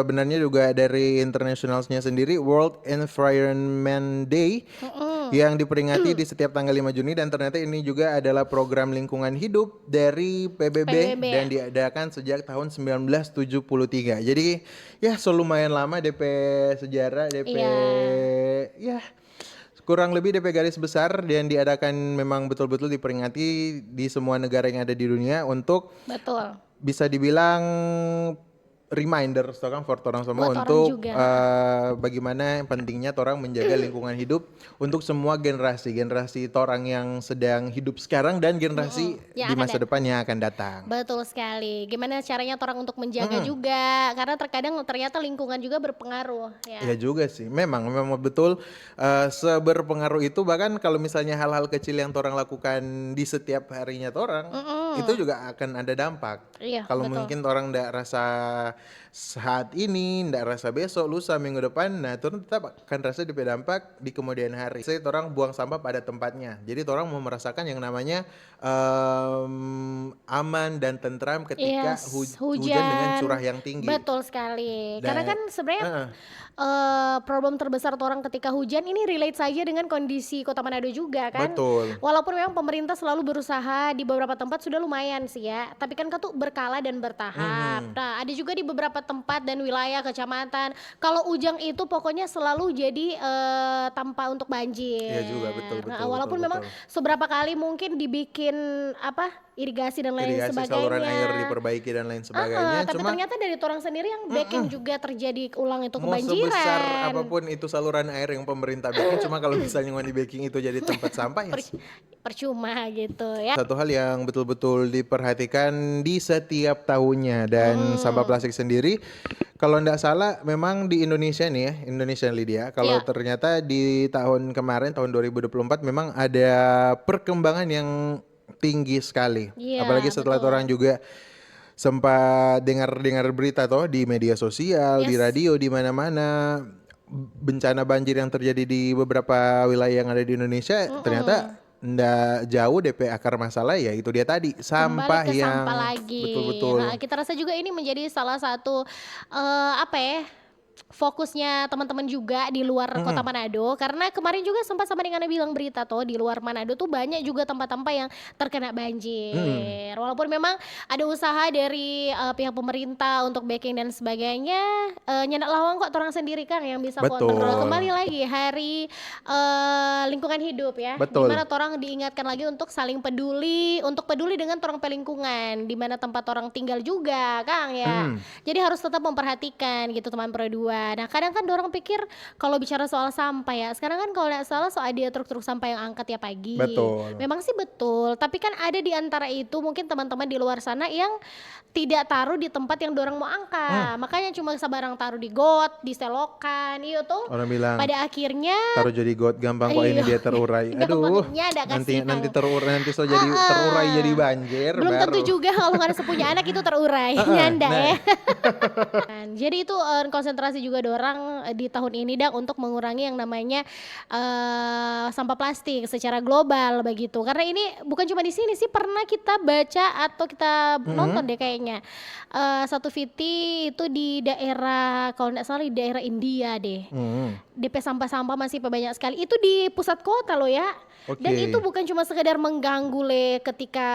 Sebenarnya juga dari internasionalnya sendiri World Environment Day yang diperingati di setiap tanggal 5 Juni dan ternyata ini juga adalah program lingkungan hidup dari PBB PBB. dan diadakan sejak tahun 1973. Jadi ya lumayan lama DP sejarah, DP Iya, ya kurang lebih DP garis besar dan diadakan memang betul-betul diperingati di semua negara yang ada di dunia untuk betul. bisa dibilang reminder kan for orang semua Buat orang untuk juga. bagaimana pentingnya orang menjaga lingkungan hidup untuk semua generasi orang yang sedang hidup sekarang dan generasi Yang di akan masa depan yang akan datang. Betul sekali. Gimana caranya orang untuk menjaga juga? Karena terkadang ternyata lingkungan juga berpengaruh Ya ya. juga sih, memang betul seberpengaruh itu bahkan kalau misalnya hal-hal kecil yang orang lakukan di setiap harinya orang itu Mm-mm. juga akan ada dampak. Iya, Kalau betul. mungkin orang ndak rasa saat ini, ndak rasa besok, lusa, minggu depan, nah itu tetap akan rasa di dampak di kemudian hari. Jadi orang buang sampah pada tempatnya. Jadi orang mau merasakan yang namanya aman dan tentram Iya, ketika hujan dengan hujan, curah yang tinggi. betul sekali. Karena Dan kan sebenarnya problem terbesar orang ketika hujan ini relate saja dengan kondisi Kota Manado juga kan. betul. Walaupun memang pemerintah selalu berusaha di beberapa tempat sudah lumayan sih ya, tapi kan tuh berkala dan bertahap. Mhm. Nah, ada juga di beberapa tempat dan wilayah kecamatan. Kalau hujan itu pokoknya selalu jadi tampa untuk Iya juga, betul banjir. Nah, betul betul walaupun memang betul. seberapa kali mungkin dibikin apa irigasi dan lain Irigasi, saluran air sebagainya. diperbaiki dan lain sebagainya. Tapi Cuma ternyata dari orang sendiri yang backing juga terjadi ulang itu mau sebesar kebanjiran. apapun itu saluran air yang pemerintah bikin, cuma kalau misalnya mau di baking itu jadi tempat sampah ya. Per- Percuma gitu ya. Satu hal yang betul-betul diperhatikan di setiap tahunnya dan sampah plastik sendiri, kalau ndak salah memang di Indonesia nih ya, Indonesia Lydia, kalau Iya, ternyata di tahun kemarin tahun 2024 memang ada perkembangan yang tinggi sekali. iya Apalagi setelah betul. orang juga sempat dengar-dengar berita toh di media sosial, di Yes. radio, di mana-mana bencana banjir yang terjadi di beberapa wilayah yang ada di Indonesia ternyata ndak jauh DP akar masalah ya itu dia tadi Kembali sampah ke sampah yang lagi. Nah, betul-betul. kita rasa juga ini menjadi salah satu apa ya? Fokusnya teman-teman juga di luar Kota Manado karena kemarin juga sempat sama dengan Anda bilang berita tuh di luar Manado tuh banyak juga tempat-tempat yang terkena Mm-mm. banjir. Walaupun memang ada usaha dari pihak pemerintah untuk backing dan sebagainya, nyendak lawang kok orang sendiri kan yang bisa kontrol. Betul, Kembali lagi hari lingkungan hidup ya, di mana betul. orang diingatkan lagi untuk saling peduli, untuk peduli dengan orang pelingkungan, di mana tempat orang tinggal juga, Kang ya. Mm-mm. Jadi harus tetap memperhatikan gitu teman Pro 2. Nah, kadang kan orang pikir kalau bicara soal sampah ya, sekarang kan kalau nggak salah soal ada truk-truk sampah yang angkat ya pagi. Betul. Memang sih betul, tapi kan ada di antara itu mungkin teman-teman di luar sana yang tidak taruh di tempat yang dorang mau angkat. Makanya cuma sabarang taruh di got, di selokan, iya tuh. Orang bilang Pada akhirnya taruh jadi got gampang kok ini iya dia terurai. Aduh, gampangnya ada nanti kasihan. nanti terurai nanti so jadi terurai jadi Ah, banjir belum tentu baru. juga kalau nggak ada sepunya anak itu terurai, nyanda Nah, ya. Jadi itu konsentrasi juga dorang di tahun ini dah untuk mengurangi yang namanya sampah plastik secara global begitu. Karena ini bukan cuma di sini sih, pernah kita baca atau kita nonton deh kayaknya satu VT itu di daerah kalau nggak salah di daerah India deh. DP sampah-sampah masih banyak sekali. Itu di pusat kota loh ya. Dan itu oke. bukan cuma sekedar mengganggu le ketika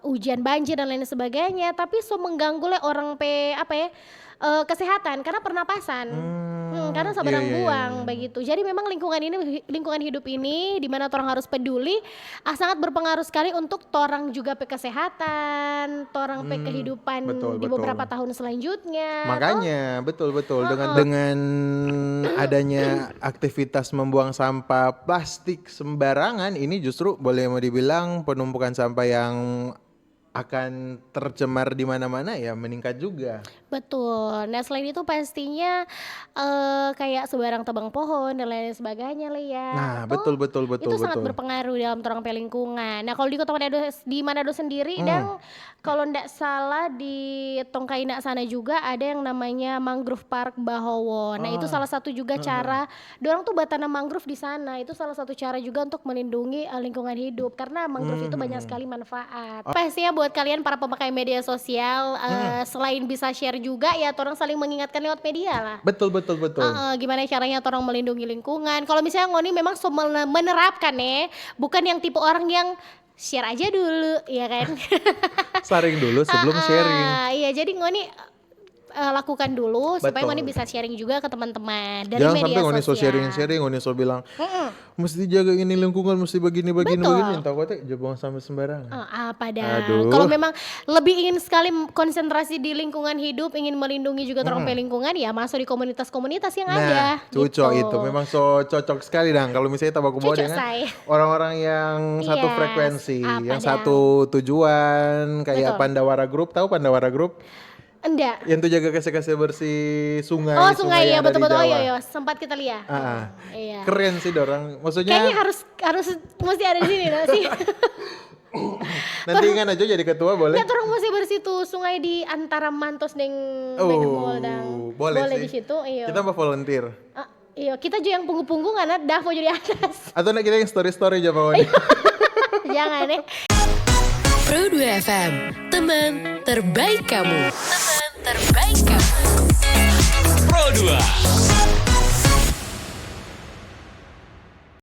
hujan banjir dan lain sebagainya, tapi mengganggu le orang apa ya kesehatan karena pernapasan. Karena Iya sabarang iya iya buang iya. begitu. Jadi memang lingkungan hidup ini di mana orang harus peduli sangat berpengaruh sekali untuk torang juga pe kesehatan, torang pe kehidupan Betul di beberapa betul. tahun selanjutnya toh. Makanya betul betul dengan adanya aktivitas membuang sampah plastik sembarangan ini justru boleh mau dibilang penumpukan sampah yang akan tercemar di mana-mana ya meningkat juga. Betul. Nah selain itu pastinya kayak sebarang tebang pohon dan lain sebagainya lah ya. Nah, betul Toh betul betul itu sangat betul. berpengaruh dalam terang lingkungan. Nah kalau di Kota Manado di Manado sendiri Hmm. dan kalau ndak salah di Tongkaina sana juga ada yang namanya Mangrove Park Bahowo. Nah itu salah Ah, satu juga cara dorang tuh buat tanam mangrove di sana. Itu salah satu cara juga untuk melindungi lingkungan hidup karena mangrove itu banyak hmm. sekali manfaat. Pastinya buat buat kalian para pemakai media sosial, selain bisa share juga ya orang saling mengingatkan lewat media lah. Betul. Gimana caranya orang melindungi lingkungan. Kalau misalnya Ngoni memang menerapkan ya, bukan yang tipe orang yang share aja dulu, ya kan? Saring dulu sebelum sharing. Iya, jadi Ngoni lakukan dulu supaya Betul. Ngoni bisa sharing juga ke teman-teman dari Jangan media sampai Ngoni so sosial. sharing, Ngoni so bilang, mesti jaga ini lingkungan, mesti begini. Tahu kok buang sampai sembarangan. Apa dah? Aduh. Kalau memang lebih ingin sekali konsentrasi di lingkungan hidup, ingin melindungi juga orang lingkungan, ya masuk di komunitas-komunitas yang ada. Cocok gitu. itu, memang so cocok sekali dang. Kalau misalnya tabak bawa Cocok, dengan say. orang-orang yang satu Yes, frekuensi, apa yang dang? satu tujuan, kayak Betul. Pandawara Group, tahu Pandawara Group? Enggak. Yang tuh jaga kasih bersih sungai. Oh, sungai ya, yang ada di betul-betul. Oh Jawa. iya, sempat kita lihat. Iya. Keren sih dorang. Maksudnya Kayaknya harus mesti ada di sini nggak sih? nanti kan aja jadi ketua boleh. Nggak, orang mesti bersih tuh sungai di antara Mantos dan Benebol dan boleh sih. di situ. Iya. Kita mau volunteer. Iya, kita juga yang punggung-punggung anak Davo jadi atas. Atau nak kita yang story-story aja bawahnya. Jangan ya. Pro 2 FM, teman terbaik kamu. Teman terbaik.